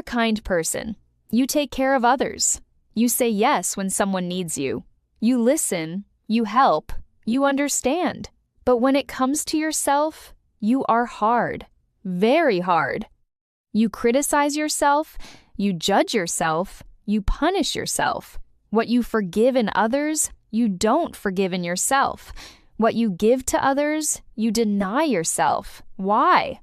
kind person. You take care of others. You say yes when someone needs you. You listen, you help, you understand. But when it comes to yourself, you are hard, very hard. You criticize yourself, you judge yourself, you punish yourself. What you forgive in others, you don't forgive in yourself. What you give to others, you deny yourself. Why?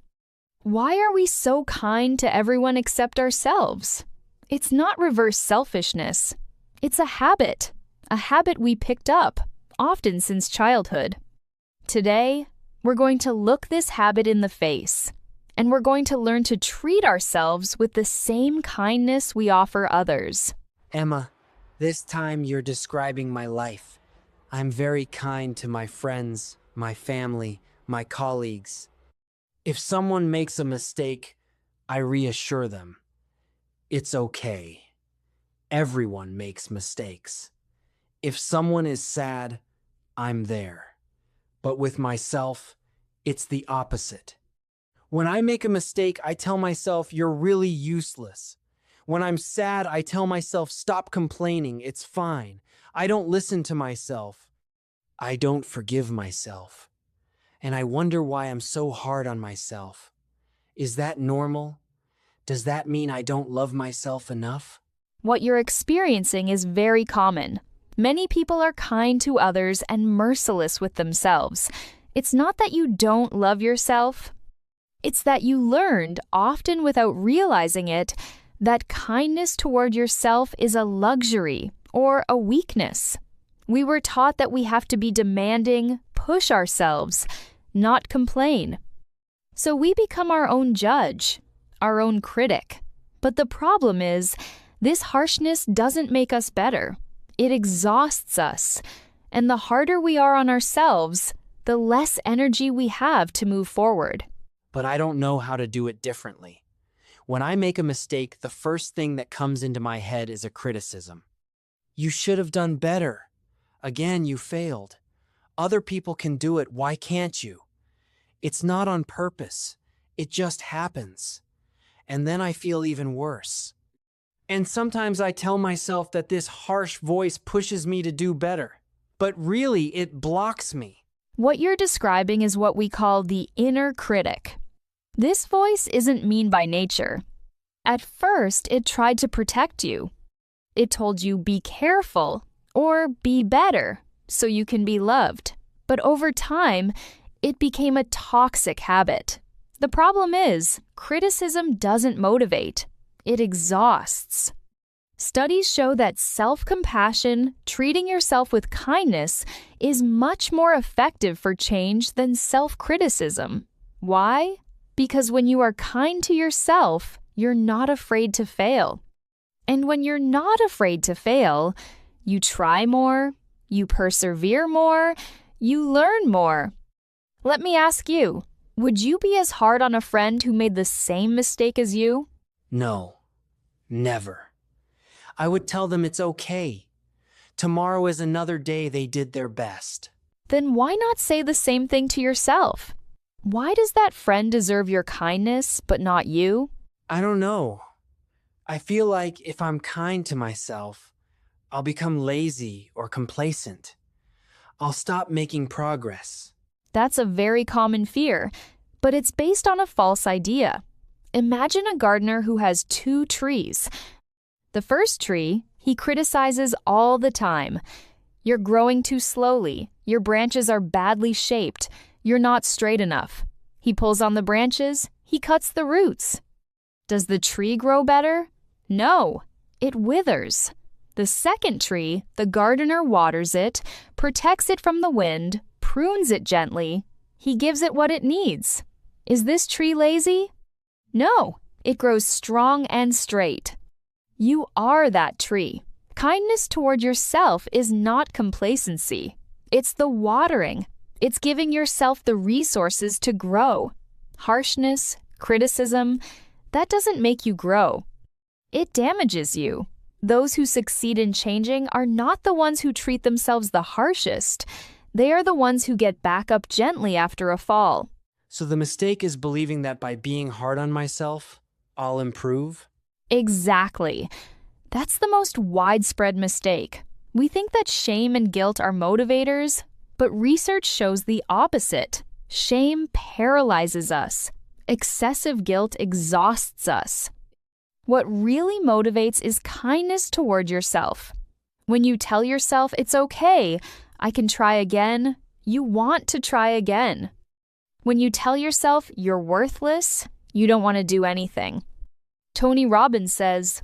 Why are we so kind to everyone except ourselves? It's not reverse selfishness. It's a habit we picked up, often since childhood. Today, we're going to look this habit in the face, and we're going to learn to treat ourselves with the same kindness we offer others. Emma, this time you're describing my life. I'm very kind to my friends, my family, my colleagues. If someone makes a mistake, I reassure them. It's okay. Everyone makes mistakes. If someone is sad, I'm there. But with myself, it's the opposite. When I make a mistake, I tell myself, you're really useless. When I'm sad, I tell myself, stop complaining, it's fine. I don't listen to myself. I don't forgive myself. And I wonder why I'm so hard on myself. Is that normal? Does that mean I don't love myself enough? What you're experiencing is very common. Many people are kind to others and merciless with themselves. It's not that you don't love yourself. It's that you learned, often without realizing it, that kindness toward yourself is a luxury or a weakness. We were taught that we have to be demanding, push ourselves, not complain. So we become our own judge, our own critic. But the problem is, this harshness doesn't make us better. It exhausts us. And the harder we are on ourselves, the less energy we have to move forward. But I don't know how to do it differently. When I make a mistake, the first thing that comes into my head is a criticism. You should have done better. Again, you failed. Other people can do it, why can't you? It's not on purpose. It just happens. And then I feel even worse. And sometimes I tell myself that this harsh voice pushes me to do better. But really, it blocks me. What you're describing is what we call the inner critic. This voice isn't mean by nature. At first, it tried to protect you. It told you, be careful or be better so you can be loved. But over time, it became a toxic habit. The problem is, criticism doesn't motivate. It exhausts. Studies show that self-compassion, treating yourself with kindness, is much more effective for change than self-criticism. Why? Because when you are kind to yourself, you're not afraid to fail. And when you're not afraid to fail, you try more, you persevere more, you learn more. Let me ask you, would you be as hard on a friend who made the same mistake as you? No, never. I would tell them it's okay. Tomorrow is another day they did their best. Then why not say the same thing to yourself? Why does that friend deserve your kindness, but not you? I don't know. I feel like if I'm kind to myself, I'll become lazy or complacent. I'll stop making progress. That's a very common fear, but it's based on a false idea. Imagine a gardener who has 2 trees. The first tree, he criticizes all the time. You're growing too slowly. Your branches are badly shaped. You're not straight enough. He pulls on the branches. He cuts the roots. Does the tree grow better? No, it withers. The second tree, the gardener waters it, protects it from the wind, prunes it gently. He gives it what it needs. Is this tree lazy? No, it grows strong and straight. You are that tree. Kindness toward yourself is not complacency. It's the watering. It's giving yourself the resources to grow. Harshness, criticism, that doesn't make you grow. It damages you. Those who succeed in changing are not the ones who treat themselves the harshest. They are the ones who get back up gently after a fall. So the mistake is believing that by being hard on myself, I'll improve? Exactly. That's the most widespread mistake. We think that shame and guilt are motivators, but research shows the opposite. Shame paralyzes us. Excessive guilt exhausts us. What really motivates is kindness toward yourself. When you tell yourself it's okay, I can try again, you want to try again. When you tell yourself you're worthless, you don't want to do anything. Tony Robbins says,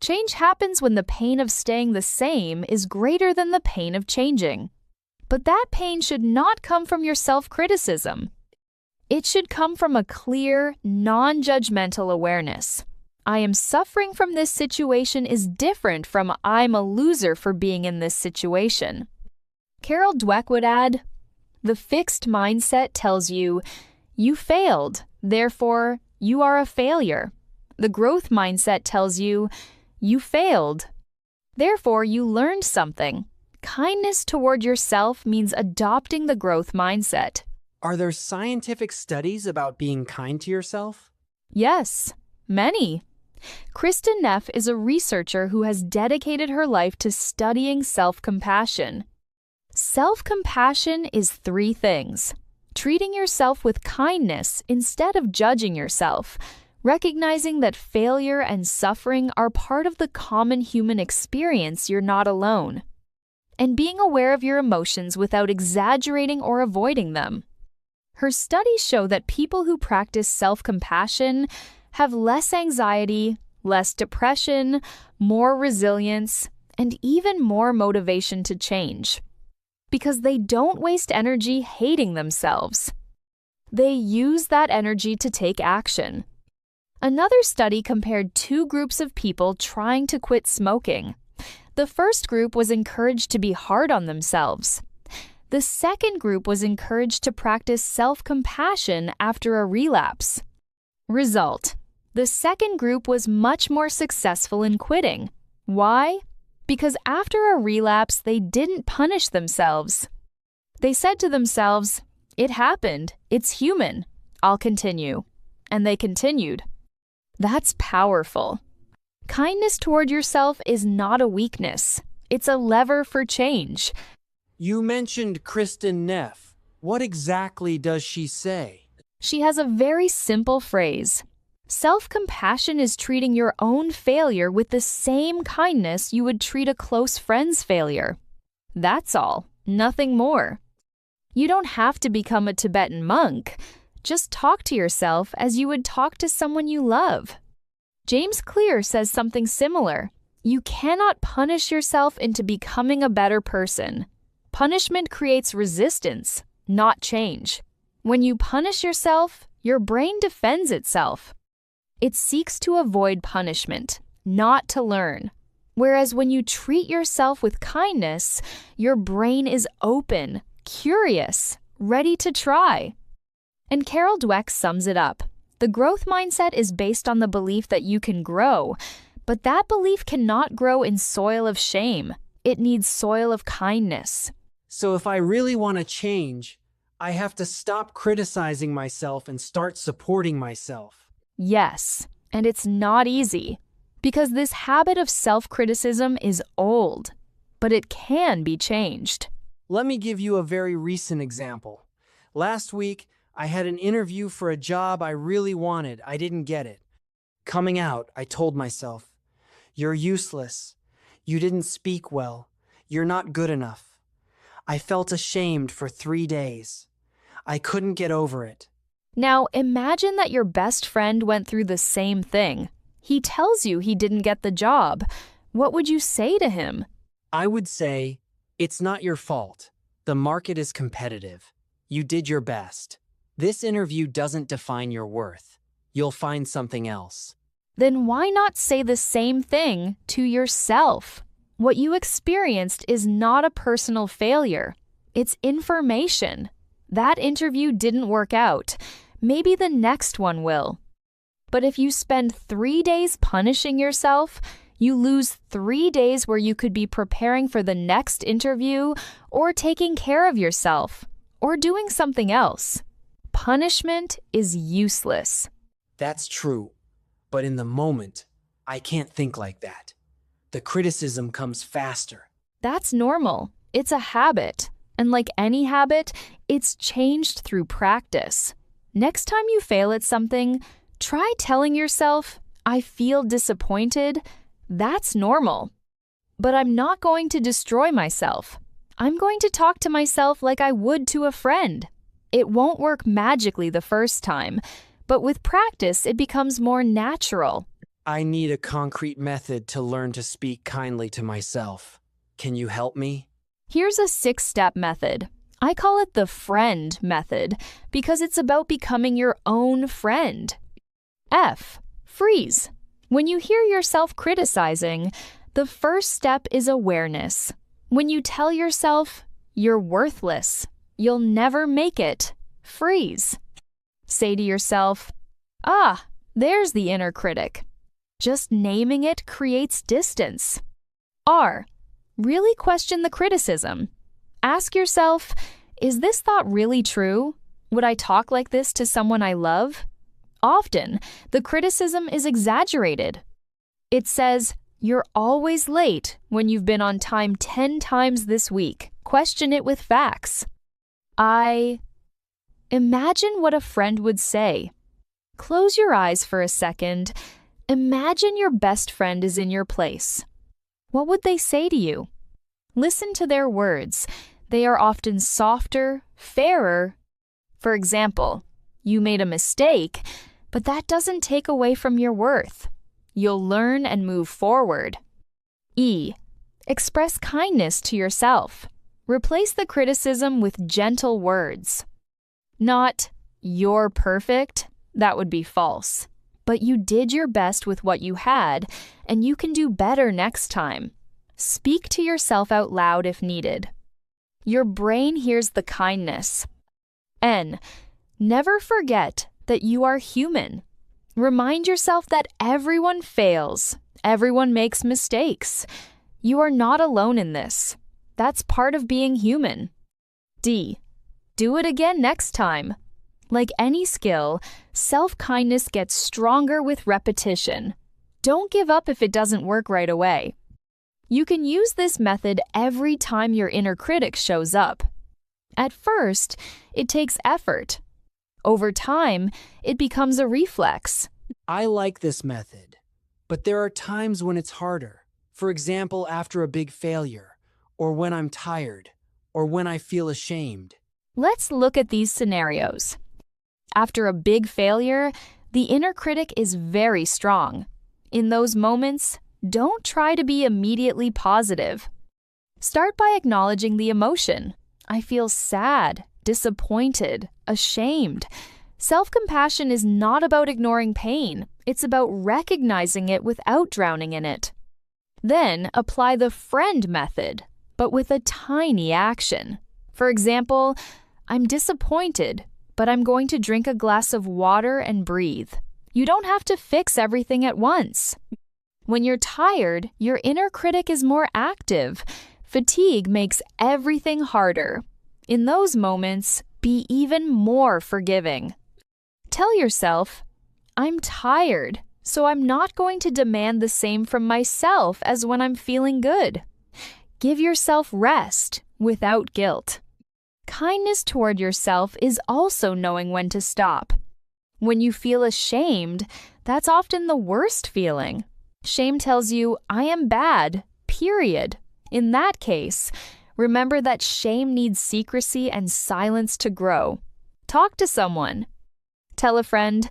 "Change happens when the pain of staying the same is greater than the pain of changing." But that pain should not come from your self-criticism. It should come from a clear, non-judgmental awareness. I am suffering from this situation is different from I'm a loser for being in this situation. Carol Dweck would add, "The fixed mindset tells you, you failed, therefore you are a failure. The growth mindset tells you, you failed, therefore you learned something." Kindness toward yourself means adopting the growth mindset. Are there scientific studies about being kind to yourself? Yes, many. Kristen Neff is a researcher who has dedicated her life to studying self-compassion. Self-compassion is 3 things: treating yourself with kindness instead of judging yourself, recognizing that failure and suffering are part of the common human experience, you're not alone, and being aware of your emotions without exaggerating or avoiding them. Her studies show that people who practice self-compassion have less anxiety, less depression, more resilience, and even more motivation to change. Because they don't waste energy hating themselves. They use that energy to take action. Another study compared 2 groups of people trying to quit smoking. The first group was encouraged to be hard on themselves. The second group was encouraged to practice self-compassion after a relapse. Result: the second group was much more successful in quitting. Why? Because after a relapse, they didn't punish themselves. They said to themselves, "It happened, it's human, I'll continue." And they continued. That's powerful. Kindness toward yourself is not a weakness. It's a lever for change. You mentioned Kristen Neff. What exactly does she say? She has a very simple phrase. Self-compassion is treating your own failure with the same kindness you would treat a close friend's failure. That's all, nothing more. You don't have to become a Tibetan monk. Just talk to yourself as you would talk to someone you love. James Clear says something similar. You cannot punish yourself into becoming a better person. Punishment creates resistance, not change. When you punish yourself, your brain defends itself. It seeks to avoid punishment, not to learn. Whereas when you treat yourself with kindness, your brain is open, curious, ready to try. And Carol Dweck sums it up. The growth mindset is based on the belief that you can grow, but that belief cannot grow in soil of shame. It needs soil of kindness. So if I really want to change, I have to stop criticizing myself and start supporting myself. Yes, and it's not easy, because this habit of self-criticism is old, but it can be changed. Let me give you a very recent example. Last week, I had an interview for a job I really wanted. I didn't get it. Coming out, I told myself, "You're useless. You didn't speak well. You're not good enough." I felt ashamed for 3 days. I couldn't get over it. Now, imagine that your best friend went through the same thing. He tells you he didn't get the job. What would you say to him? I would say, "It's not your fault. The market is competitive. You did your best. This interview doesn't define your worth. You'll find something else." Then why not say the same thing to yourself? What you experienced is not a personal failure. It's information. That interview didn't work out. Maybe the next one will. But if you spend 3 days punishing yourself, you lose 3 days where you could be preparing for the next interview or taking care of yourself or doing something else. Punishment is useless. That's true. But in the moment, I can't think like that. The criticism comes faster. That's normal. It's a habit. And like any habit, it's changed through practice. Next time you fail at something, try telling yourself, I feel disappointed. That's normal. But I'm not going to destroy myself. I'm going to talk to myself like I would to a friend. It won't work magically the first time, but with practice, it becomes more natural. I need a concrete method to learn to speak kindly to myself. Can you help me? Here's a 6-step method. I call it the friend method because it's about becoming your own friend. F. Freeze. When you hear yourself criticizing, the first step is awareness. When you tell yourself, you're worthless, you'll never make it, freeze. Say to yourself, there's the inner critic. Just naming it creates distance. R. Really question the criticism. Ask yourself, is this thought really true? Would I talk like this to someone I love? Often, the criticism is exaggerated. It says, you're always late when you've been on time 10 times this week. Question it with facts. Imagine what a friend would say. Close your eyes for a second. Imagine your best friend is in your place. What would they say to you? Listen to their words. They are often softer, fairer. For example, you made a mistake, but that doesn't take away from your worth. You'll learn and move forward. E. Express kindness to yourself. Replace the criticism with gentle words. Not, you're perfect. That would be false. But you did your best with what you had, and you can do better next time. Speak to yourself out loud if needed. Your brain hears the kindness. N. Never forget that you are human. Remind yourself that everyone fails. Everyone makes mistakes. You are not alone in this. That's part of being human. D. Do it again next time. Like any skill, self-kindness gets stronger with repetition. Don't give up if it doesn't work right away. You can use this method every time your inner critic shows up. At first, it takes effort. Over time, it becomes a reflex. I like this method, but there are times when it's harder. For example, after a big failure, or when I'm tired, or when I feel ashamed. Let's look at these scenarios. After a big failure, the inner critic is very strong. In those moments, don't try to be immediately positive. Start by acknowledging the emotion. I feel sad, disappointed, ashamed. Self-compassion is not about ignoring pain. It's about recognizing it without drowning in it. Then apply the friend method, but with a tiny action. For example, I'm disappointed, but I'm going to drink a glass of water and breathe. You don't have to fix everything at once. When you're tired, your inner critic is more active. Fatigue makes everything harder. In those moments, be even more forgiving. Tell yourself, I'm tired, so I'm not going to demand the same from myself as when I'm feeling good. Give yourself rest without guilt. Kindness toward yourself is also knowing when to stop. When you feel ashamed, that's often the worst feeling. Shame tells you, I am bad, period. In that case, remember that shame needs secrecy and silence to grow. Talk to someone. Tell a friend,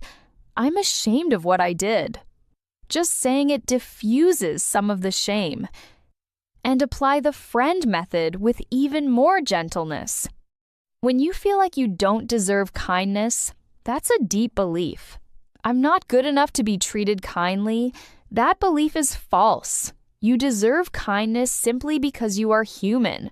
I'm ashamed of what I did. Just saying it diffuses some of the shame. And apply the friend method with even more gentleness. When you feel like you don't deserve kindness, that's a deep belief. I'm not good enough to be treated kindly. That belief is false. You deserve kindness simply because you are human.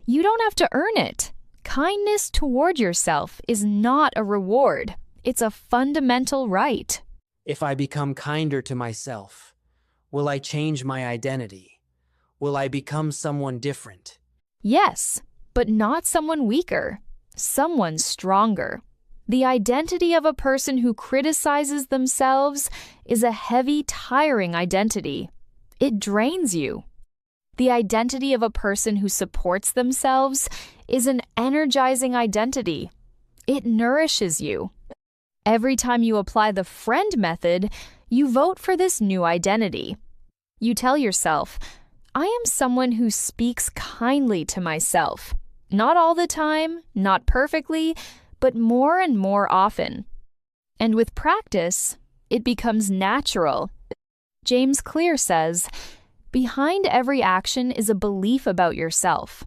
You don't have to earn it. Kindness toward yourself is not a reward. It's a fundamental right. If I become kinder to myself, will I change my identity? Will I become someone different? Yes, but not someone weaker, someone stronger. The identity of a person who criticizes themselves is a heavy, tiring identity. It drains you. The identity of a person who supports themselves is an energizing identity. It nourishes you. Every time you apply the friend method, you vote for this new identity. You tell yourself, I am someone who speaks kindly to myself. Not all the time, not perfectly, but more and more often. And with practice, it becomes natural. James Clear says, behind every action is a belief about yourself.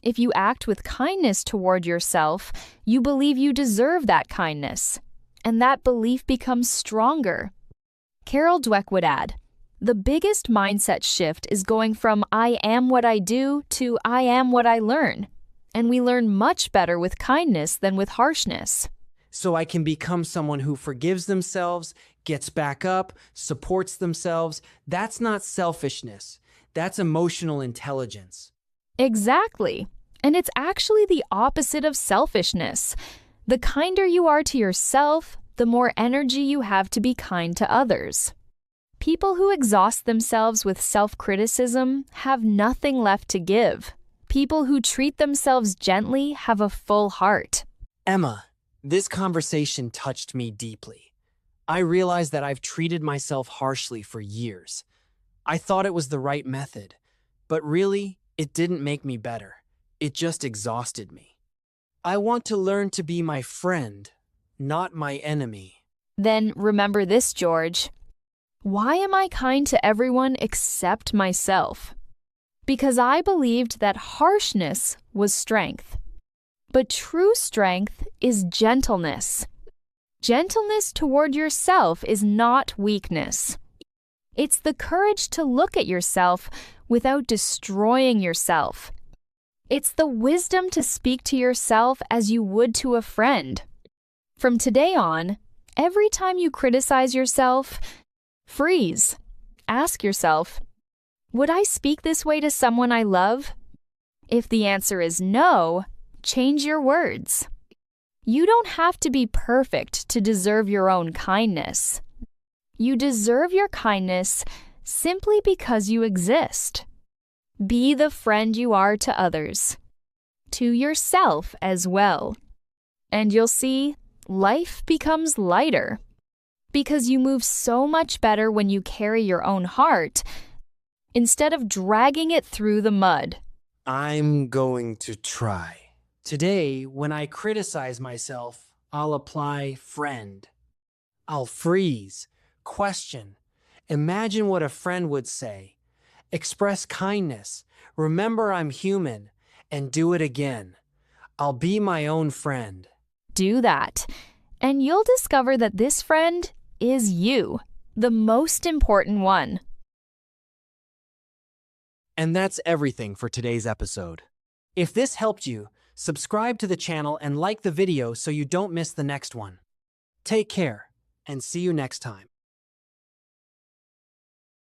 If you act with kindness toward yourself, you believe you deserve that kindness. And that belief becomes stronger. Carol Dweck would add, the biggest mindset shift is going from I am what I do to I am what I learn. And we learn much better with kindness than with harshness. So I can become someone who forgives themselves, gets back up, supports themselves. That's not selfishness. That's emotional intelligence. Exactly. And it's actually the opposite of selfishness. The kinder you are to yourself, the more energy you have to be kind to others. People who exhaust themselves with self-criticism have nothing left to give. People who treat themselves gently have a full heart. Emma, this conversation touched me deeply. I realized that I've treated myself harshly for years. I thought it was the right method, but really, it didn't make me better. It just exhausted me. I want to learn to be my friend, not my enemy. Then remember this, George. Why am I kind to everyone except myself? Because I believed that harshness was strength. But true strength is gentleness. Gentleness toward yourself is not weakness. It's the courage to look at yourself without destroying yourself. It's the wisdom to speak to yourself as you would to a friend. From today on, every time you criticize yourself, freeze. Ask yourself, would I speak this way to someone I love? If the answer is no, change your words. You don't have to be perfect to deserve your own kindness. You deserve your kindness simply because you exist. Be the friend you are to others, to yourself as well. And you'll see, life becomes lighter. Because you move so much better when you carry your own heart instead of dragging it through the mud. I'm going to try. Today, when I criticize myself, I'll apply friend. I'll freeze, question, imagine what a friend would say, express kindness, remember I'm human, and do it again. I'll be my own friend. Do that, and you'll discover that this friend is you, the most important one. And that's everything for today's episode. If this helped you, subscribe to the channel and like the video so you don't miss the next one. Take care, and see you next time.